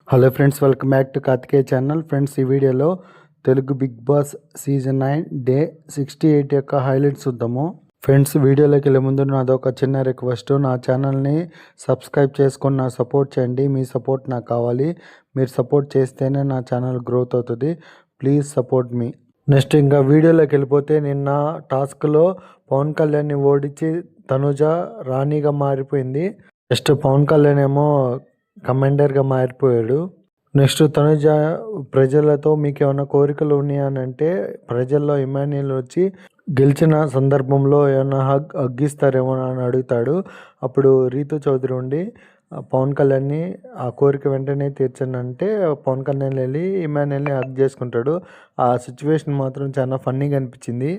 Hello friends, welcome back to Karthikeya channel. Friends, ఈ వీడియోలో Telugu Big Boss season 9 day 68 యొక్క highlights చూద్దాము. ఫ్రెండ్స్, వీడియోలోకి వెళ్ళే ముందు నాదొక చిన్న రిక్వెస్ట్, నా ఛానల్ని సబ్స్క్రైబ్ చేసుకొని నా సపోర్ట్ చేయండి. మీ సపోర్ట్ నాకు కావాలి. మీరు సపోర్ట్ చేస్తేనే నా ఛానల్ గ్రోత్ అవుతుంది. Please support me. నెక్స్ట్ ఇంకా వీడియోలోకి వెళ్ళిపోతే, నిన్న టాస్క్లో పవన్ కళ్యాణ్ని ఓడించి తనుజ రాణిగా మారిపోయింది. నెక్స్ట్ పవన్ కళ్యాణ్ ఏమో కమాండర్గా మారిపోయాడు. నెక్స్ట్ తనుజ ప్రజలతో మీకు ఏమైనా కోరికలు ఉన్నాయనంటే, ప్రజల్లో ఇమాన్యుయల్ వచ్చి గెలిచిన సందర్భంలో ఏమైనా హగ్గిస్తారేమో అని అడుగుతాడు. అప్పుడు రీతు చౌదరి ఉండి పవన్ కళ్యాణ్ని ఆ కోరిక వెంటనే తీర్చనంటే, పవన్ కళ్యాణ్ వెళ్ళి ఇమాన్యుయల్ని హగ్ చేసుకుంటాడు. ఆ సిచ్యువేషన్ మాత్రం చాలా ఫన్నీగా అనిపించింది.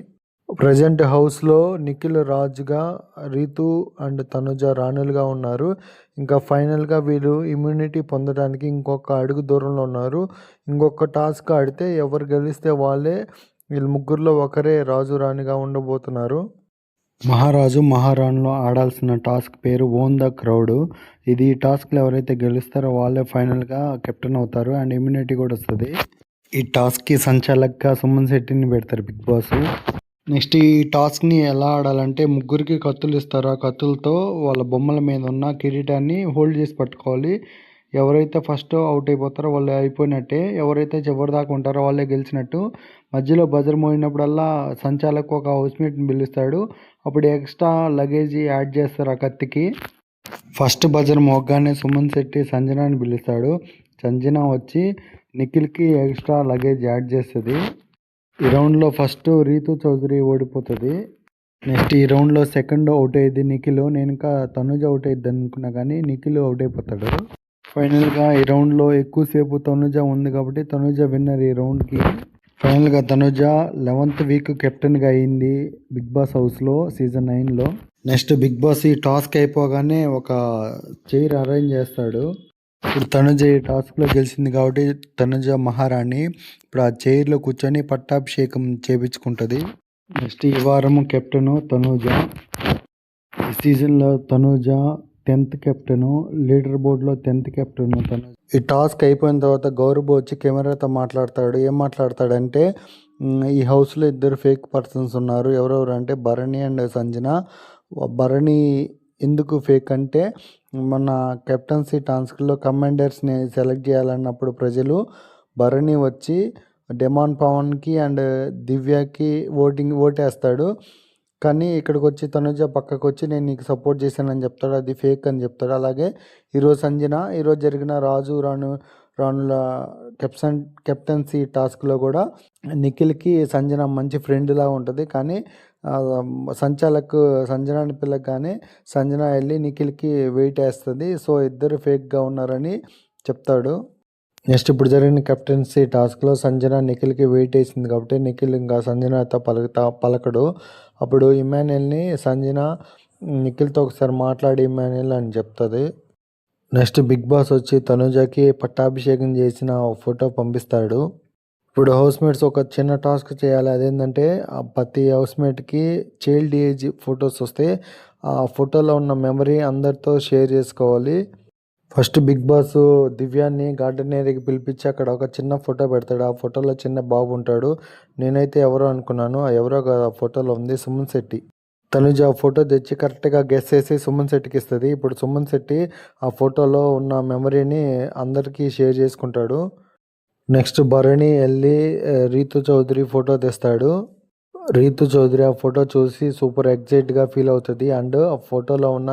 ప్రజెంట్ హౌస్లో నిఖిల్ రాజుగా, రీతు అండ్ తనుజ రాణులుగా ఉన్నారు. ఇంకా ఫైనల్గా వీళ్ళు ఇమ్యూనిటీ పొందడానికి ఇంకొక అడుగు దూరంలో ఉన్నారు. ఇంకొక టాస్క్ ఆడితే ఎవరు గెలిస్తే వాళ్ళే, వీళ్ళు ముగ్గురులో ఒకరే రాజు రాణిగా ఉండబోతున్నారు. మహారాజు మహారాణిలో ఆడాల్సిన టాస్క్ పేరు ఓన్ ద క్రౌడ్. ఇది ఈ టాస్క్లో ఎవరైతే గెలుస్తారో వాళ్ళే ఫైనల్గా కెప్టెన్ అవుతారు అండ్ ఇమ్యూనిటీ కూడా వస్తుంది. ఈ టాస్క్కి సంచాలక్గా సుమన్ శెట్టిని పెడతారు బిగ్ బాస్. నెక్స్ట్ ఈ టాస్క్ని ఎలా ఆడాలంటే, ముగ్గురికి కత్తులు ఇస్తారు. ఆ కత్తులతో వాళ్ళ బొమ్మల మీద ఉన్న కిరీటాన్ని హోల్డ్ చేసి పట్టుకోవాలి. ఎవరైతే ఫస్ట్ అవుట్ అయిపోతారో వాళ్ళు అయిపోయినట్టే, ఎవరైతే చివరి దాకా ఉంటారో వాళ్ళే గెలిచినట్టు. మధ్యలో బజర్ మోగినప్పుడల్లా సంచాలకు ఒక హౌస్మేట్ని పిలుస్తాడు. అప్పుడు ఎక్స్ట్రా లగేజ్ యాడ్ చేస్తారు ఆ కత్తికి. ఫస్ట్ బజర్ మోగ్గానే సుమన్ శెట్టి సంజనాని పిలుస్తాడు. సంజన వచ్చి నిఖిల్కి ఎక్స్ట్రా లగేజ్ యాడ్ చేస్తుంది. ఈ రౌండ్లో ఫస్ట్ రీతు చౌదరి ఓడిపోతుంది. నెక్స్ట్ ఈ రౌండ్లో సెకండ్ అవుట్ అయ్యేది నిఖిల్. నేను ఇంకా తనుజ అవుట్ అయ్యిద్ది అనుకున్నా, కానీ నిఖిల్ అవుట్ అయిపోతాడు. ఫైనల్గా ఈ రౌండ్లో ఎక్కువసేపు తనుజ ఉంది కాబట్టి తనుజ విన్నర్ ఈ రౌండ్కి. ఫైనల్గా తనుజ 11th వీక్ కెప్టెన్గా అయింది బిగ్ బాస్ హౌస్లో సీజన్ 9లో. నెక్స్ట్ బిగ్ బాస్ ఈ టాస్క్ అయిపోగానే ఒక చైర్ అరేంజ్ చేస్తాడు. ఇప్పుడు తనుజ ఈ టాస్క్లో గెలిచింది కాబట్టి తనుజ మహారాణి ఇప్పుడు ఆ చైర్లో కూర్చొని పట్టాభిషేకం చేపించుకుంటుంది. నెక్స్ట్ ఈ వారం కెప్టెన్ తనుజ. ఈ సీజన్లో తనుజ 10th కెప్టెను, లీడర్ బోర్డులో 10th కెప్టెన్ తనుజ. ఈ టాస్క్ అయిపోయిన తర్వాత గౌరవ్ వచ్చి కెమెరాతో మాట్లాడతాడు. ఏం మాట్లాడతాడంటే, ఈ హౌస్లో ఇద్దరు ఫేక్ పర్సన్స్ ఉన్నారు. ఎవరెవరు అంటే భరణి అండ్ సంజన. భరణి ఎందుకు ఫేక్ అంటే, మన కెప్టెన్సీ టాస్క్లో కమాండర్స్ని సెలెక్ట్ చేయాలన్నప్పుడు ప్రజలు భరణి వచ్చి డెమాన్ పవన్కి అండ్ దివ్యకి ఓటేస్తాడు. కానీ ఇక్కడికి వచ్చి తనుజ పక్కకు వచ్చి నేను నీకు సపోర్ట్ చేశానని చెప్తాడు. అది ఫేక్ అని చెప్తాడు. అలాగే ఈరోజు సంజన, ఈరోజు జరిగిన రాజు రాణుల కెప్టెన్సీ టాస్క్లో కూడా నిఖిల్కి సంజన మంచి ఫ్రెండ్లా ఉంటుంది. కానీ సంజనాని పిల్లగానే సంజన వెళ్ళి నిఖిల్కి వెయిట్ వేస్తుంది. సో ఇద్దరు ఫేక్గా ఉన్నారని చెప్తాడు. నెక్స్ట్ ఇప్పుడు జరిగిన కెప్టెన్సీ టాస్క్లో సంజన నిఖిల్కి వెయిట్ వేసింది కాబట్టి నిఖిల్ ఇంకా సంజనతో పలకడు. అప్పుడు ఇమాన్యుయల్ని సంజన నిఖిల్తో ఒకసారి మాట్లాడి ఇమాన్యుయల్ అని చెప్తుంది. నెక్స్ట్ బిగ్ బాస్ వచ్చి తనుజకి పట్టాభిషేకం చేసిన ఫోటో పంపిస్తాడు. ఇప్పుడు హౌస్మేట్స్ ఒక చిన్న టాస్క్ చేయాలి. అదేంటంటే, ప్రతి హౌస్మేట్కి చైల్డ్ ఏజ్ ఫొటోస్ వస్తే ఆ ఫోటోలో ఉన్న మెమరీ అందరితో షేర్ చేసుకోవాలి. ఫస్ట్ బిగ్ బాస్ దివ్యాన్ని గార్డెన్ ఏరియాకి పిలిపించి అక్కడ ఒక చిన్న ఫోటో పెడతాడు. ఆ ఫోటోలో చిన్న బాబు ఉంటాడు. నేనైతే ఎవరో అనుకున్నాను, ఎవరో కాదు, ఆ ఫోటోలో ఉంది సుమన్ శెట్టి. తనుజ ఆ ఫోటో తెచ్చి కరెక్ట్గా గెస్ చేసి సుమన్ శెట్టికి ఇస్తుంది. ఇప్పుడు సుమన్ శెట్టి ఆ ఫోటోలో ఉన్న మెమరీని అందరికీ షేర్ చేసుకుంటాడు. నెక్స్ట్ భరణి వెళ్ళి రీతు చౌదరి ఫోటో తెస్తాడు. రీతు చౌదరి ఆ ఫోటో చూసి సూపర్ ఎగ్జైట్గా ఫీల్ అవుతుంది అండ్ ఆ ఫోటోలో ఉన్న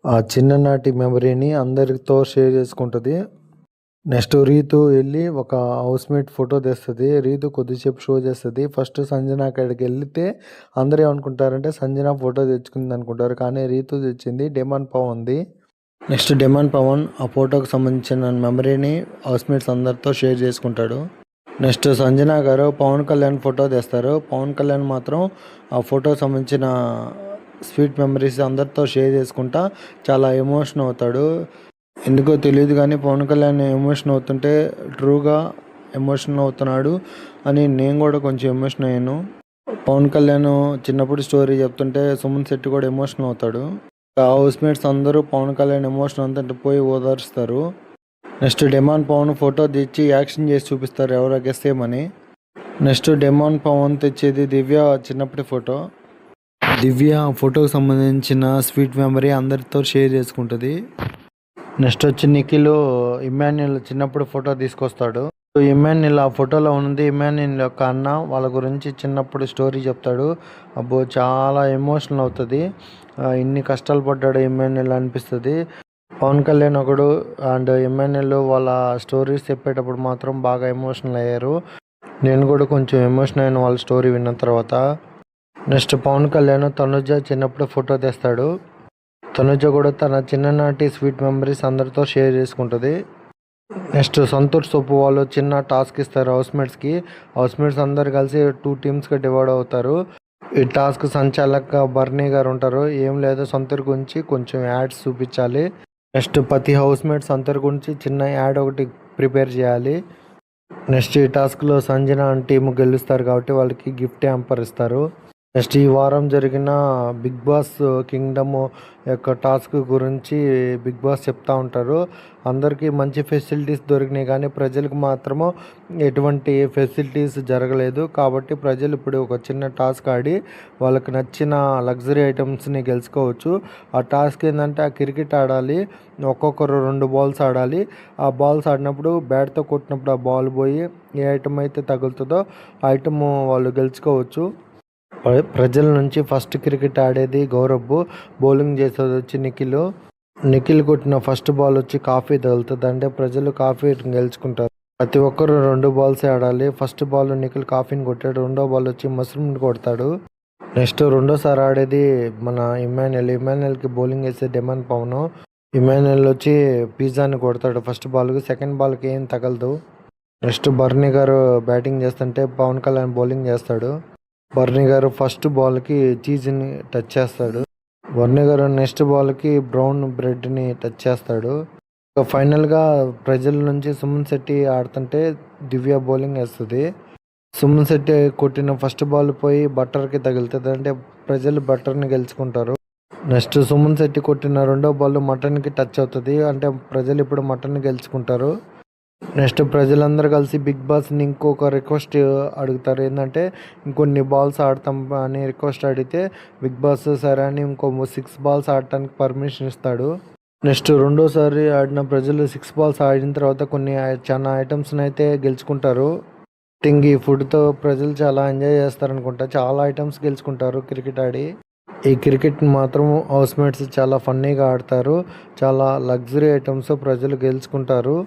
ఆ చిన్ననాటి మెమరీని అందరితో షేర్ చేసుకుంటుంది. నెక్స్ట్ రీతు వెళ్ళి ఒక హౌస్మేట్ ఫోటో తెస్తుంది. రీతు కొద్దిసేపు షో చేస్తుంది. ఫస్ట్ సంజన అక్కడికి వెళ్తే అందరూ ఏమనుకుంటారంటే సంజన ఫోటో తెచ్చుకుంది అనుకుంటారు, కానీ రీతు తెచ్చింది డెమాన్ పవన్ది. నెక్స్ట్ డెమాన్ పవన్ ఆ ఫోటోకి సంబంధించిన మెమరీని హౌస్మేట్స్ అందరితో షేర్ చేసుకుంటాడు. నెక్స్ట్ సంజన గారు పవన్ కళ్యాణ్ ఫోటో తెస్తారు. పవన్ కళ్యాణ్ మాత్రం ఆ ఫోటోకి సంబంధించిన స్వీట్ మెమరీస్ అందరితో షేర్ చేసుకుంటా చాలా ఎమోషన్ అవుతాడు. ఎందుకో తెలియదు కానీ పవన్ కళ్యాణ్ ఎమోషన్ అవుతుంటే ట్రూగా ఎమోషన్ అవుతున్నాడు అని నేను కూడా కొంచెం ఎమోషన్ అయ్యాను. పవన్ కళ్యాణ్ చిన్నప్పుడు స్టోరీ చెప్తుంటే సుమన్ శెట్టి కూడా ఎమోషన్ అవుతాడు. హౌస్మేట్స్ అందరూ పవన్ కళ్యాణ్ ఎమోషన్ అంతా పోయి ఓదారుస్తారు. నెక్స్ట్ డెమాన్ పవన్ ఫోటో తెచ్చి యాక్షన్ చేసి చూపిస్తారు ఎవరో గెస్ చేయమని. నెక్స్ట్ డెమాన్ పవన్ తెచ్చేది దివ్య చిన్నప్పటి ఫోటో. దివ్య ఫోటోకి సంబంధించిన స్వీట్ మెమరీ అందరితో షేర్ చేసుకుంటుంది. నెక్స్ట్ వచ్చి నిఖిల్ ఇమాన్యుల్ చిన్నప్పుడు ఫోటో తీసుకొస్తాడు. ఇమాన్యుల్ ఆ ఫోటోలో ఉంది ఇమాన్యుల్ యొక్క అన్న. వాళ్ళ గురించి చిన్నప్పుడు స్టోరీ చెప్తాడు. అబ్బో చాలా ఎమోషనల్ అవుతుంది. ఇన్ని కష్టాలు పడ్డాడు ఇమాన్యుల్ అనిపిస్తుంది. పవన్ కళ్యాణ్ ఒకడు అండ్ ఇమాన్యుల్ వాళ్ళ స్టోరీస్ చెప్పేటప్పుడు మాత్రం బాగా ఎమోషనల్ అయ్యారు. నేను కూడా కొంచెం ఎమోషనల్ అయిన వాళ్ళ స్టోరీ విన్న తర్వాత. నెక్స్ట్ పవన్ కళ్యాణ్ తనుజ చిన్నప్పుడు ఫోటో తెస్తాడు. తనుజ కూడా తన చిన్ననాటి స్వీట్ మెమరీస్ అందరితో షేర్ చేసుకుంటుంది. నెక్స్ట్ సంతూర్ సోపు వాళ్ళు చిన్న టాస్క్ ఇస్తారు హౌస్మేట్స్కి. హౌస్మేట్స్ అందరు కలిసి 2 టీమ్స్గా డివైడ్ అవుతారు. ఈ టాస్క్ సంచాలక బర్నీ గారు ఉంటారు. ఏం లేదు సంతూర్ గురించి కొంచెం యాడ్స్ చూపించాలి. నెక్స్ట్ ప్రతి హౌస్మేట్ సంతూర్ గురించి చిన్న యాడ్ ఒకటి ప్రిపేర్ చేయాలి. నెక్స్ట్ ఈ టాస్క్లో సంజన టీమ్ గెలుస్తారు కాబట్టి వాళ్ళకి గిఫ్ట్ హ్యాంపర్ ఇస్తారు. నెక్స్ట్ ఈ వారం జరిగిన బిగ్ బాస్ కింగ్డమ్ యొక్క టాస్క్ గురించి బిగ్ బాస్ చెప్తూ ఉంటారు. అందరికీ మంచి ఫెసిలిటీస్ దొరికినాయి కానీ ప్రజలకు మాత్రము ఎటువంటి ఫెసిలిటీస్ జరగలేదు. కాబట్టి ప్రజలు ఇప్పుడు ఒక చిన్న టాస్క్ ఆడి వాళ్ళకి నచ్చిన లగ్జరీ ఐటమ్స్ని గెలుచుకోవచ్చు. ఆ టాస్క్ ఏంటంటే ఆ క్రికెట్ ఆడాలి. ఒక్కొక్కరు 2 బాల్స్ ఆడాలి. ఆ బాల్స్ ఆడినప్పుడు బ్యాట్తో కొట్టినప్పుడు ఆ బాల్ పోయి ఏ ఐటమ్ అయితే తగులుతుందో ఆ ఐటమ్ వాళ్ళు గెలుచుకోవచ్చు. ప్రజల నుంచి ఫస్ట్ క్రికెట్ ఆడేది గౌరవ్. బౌలింగ్ చేసేది వచ్చి నిఖిల్ కొట్టిన ఫస్ట్ బాల్ వచ్చి కాఫీ తగులుతుంది. అంటే ప్రజలు కాఫీ గెలుచుకుంటారు. ప్రతి ఒక్కరు 2 బాల్స్ ఆడాలి. ఫస్ట్ బాల్ నిఖిల్ కాఫీని కొట్టాడు. రెండో బాల్ వచ్చి మష్రూమ్ని కొడతాడు. నెక్స్ట్ రెండోసారి ఆడేది మన ఇమాన్యుల్కి బౌలింగ్ వేసే డెమాన్ పవన్. ఇమాన్యుల్ వచ్చి పిజ్జాని కొడతాడు ఫస్ట్ బాల్కి. సెకండ్ బాల్కి ఏం తగలదు. నెక్స్ట్ బర్నీ గారు బ్యాటింగ్ చేస్తుంటే పవన్ కళ్యాణ్ బౌలింగ్ చేస్తాడు. బర్నీ గారు ఫస్ట్ బాల్కి చీజ్ని టచ్ చేస్తాడు. బర్నీ గారు నెక్స్ట్ బాల్కి బ్రౌన్ బ్రెడ్ని టచ్ చేస్తాడు. ఫైనల్గా ప్రజల నుంచి సుమన్ శెట్టి ఆడుతుంటే దివ్య బౌలింగ్ వేస్తుంది. సుమన్ శెట్టి కొట్టిన ఫస్ట్ బాల్ పోయి బట్టర్కి తగులుతుంది. అంటే ప్రజలు బట్టర్ని గెలుచుకుంటారు. నెక్స్ట్ సుమన్ శెట్టి కొట్టిన రెండో బాల్ మటన్కి టచ్ అవుతుంది. అంటే ప్రజలు ఇప్పుడు మటన్ని గెలుచుకుంటారు. నెక్స్ట్ ప్రజలందరూ కలిసి బిగ్ బాస్ని ఇంకొక రిక్వెస్ట్ అడుగుతారు. ఏంటంటే ఇంకొన్ని బాల్స్ ఆడతాం అని రిక్వెస్ట్ అడిగితే బిగ్ బాస్ సరే అని ఇంకో 6 బాల్స్ ఆడటానికి పర్మిషన్ ఇస్తాడు. నెక్స్ట్ రెండోసారి ఆడిన ప్రజలు 6 బాల్స్ ఆడిన తర్వాత చాలా ఐటమ్స్ని అయితే గెలుచుకుంటారు. ఈ ఫుడ్తో ప్రజలు చాలా ఎంజాయ్ చేస్తారనుకుంటా. చాలా ఐటమ్స్ గెలుచుకుంటారు క్రికెట్ ఆడి. ఈ క్రికెట్ మాత్రం హౌస్మేట్స్ చాలా ఫన్నీగా ఆడతారు. చాలా లగ్జరీ ఐటమ్స్ ప్రజలు గెలుచుకుంటారు.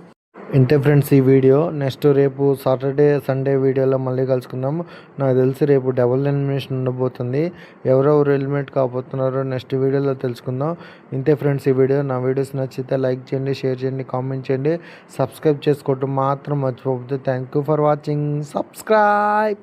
ఇంతే ఫ్రెండ్స్ ఈ వీడియో. నెక్స్ట్ రేపు సాటర్డే సండే వీడియోలో మళ్ళీ కలుసుకుందాం. నాకు తెలిసి రేపు డబుల్ ఎలిమినేషన్ ఉండబోతుంది. ఎవరెవరు ఎలిమినేట్ కాబోతున్నారో నెక్స్ట్ వీడియోలో తెలుసుకుందాం. ఇంతే ఫ్రెండ్స్ ఈ వీడియో. నా వీడియోస్ నచ్చితే లైక్ చేయండి, షేర్ చేయండి, కామెంట్ చేయండి, సబ్స్క్రైబ్ చేసుకోవటం మాత్రం మర్చిపోవద్దు. Thank you for watching. Subscribe.